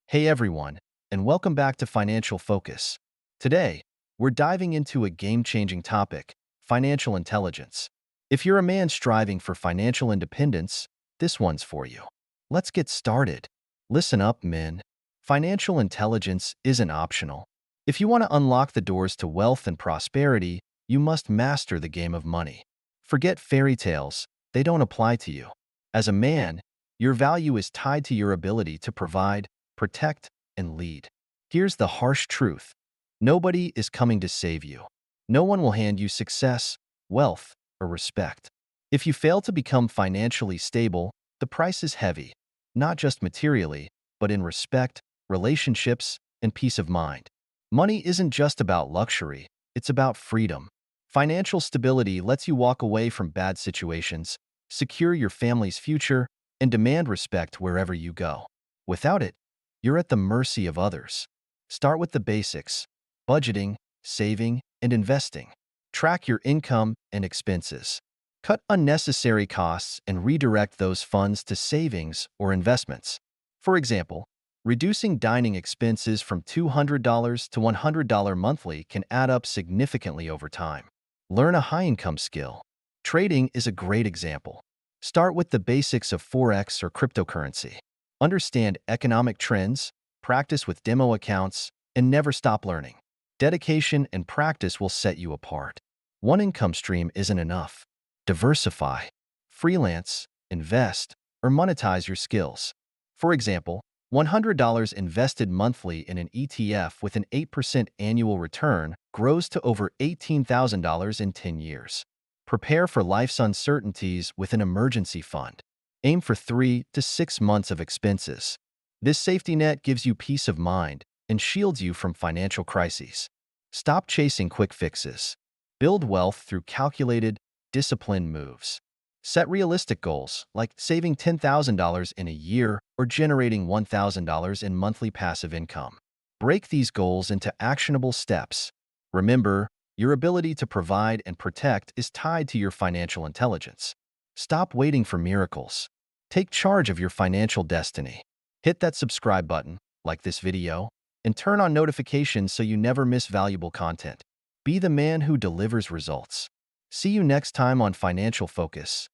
Hey everyone, and welcome back to Financial Focus. Today, we're diving into a game-changing topic, financial intelligence. If you're a man striving for financial independence, this one's for you. Let's get started. Listen up, men. Financial intelligence isn't optional. If you want to unlock the doors to wealth and prosperity, you must master the game of money. Forget fairy tales, they don't apply to you. As a man, your value is tied to your ability to provide, protect, and lead. Here's the harsh truth. Nobody is coming to save you. No one will hand you success, wealth, or respect. If you fail to become financially stable, the price is heavy, not just materially, but in respect, relationships, and peace of mind. Money isn't just about luxury, it's about freedom. Financial stability lets you walk away from bad situations, secure your family's future, and demand respect wherever you go. Without it, you're at the mercy of others. Start with the basics: budgeting, saving, and investing. Track your income and expenses. Cut unnecessary costs and redirect those funds to savings or investments. For example, reducing dining expenses from $200 to $100 monthly can add up significantly over time. Learn a high-income skill. Trading is a great example. Start with the basics of Forex or cryptocurrency. Understand economic trends, practice with demo accounts, and never stop learning. Dedication and practice will set you apart. One income stream isn't enough. Diversify. Freelance, invest, or monetize your skills. For example, $100 invested monthly in an ETF with an 8% annual return grows to over $18,000 in 10 years. Prepare for life's uncertainties with an emergency fund. Aim for 3 to 6 months of expenses. This safety net gives you peace of mind and shields you from financial crises. Stop chasing quick fixes. Build wealth through calculated, disciplined moves. Set realistic goals, like saving $10,000 in a year or generating $1,000 in monthly passive income. Break these goals into actionable steps. Remember, your ability to provide and protect is tied to your financial intelligence. Stop waiting for miracles. Take charge of your financial destiny. Hit that subscribe button, like this video, and turn on notifications so you never miss valuable content. Be the man who delivers results. See you next time on Financial Focus.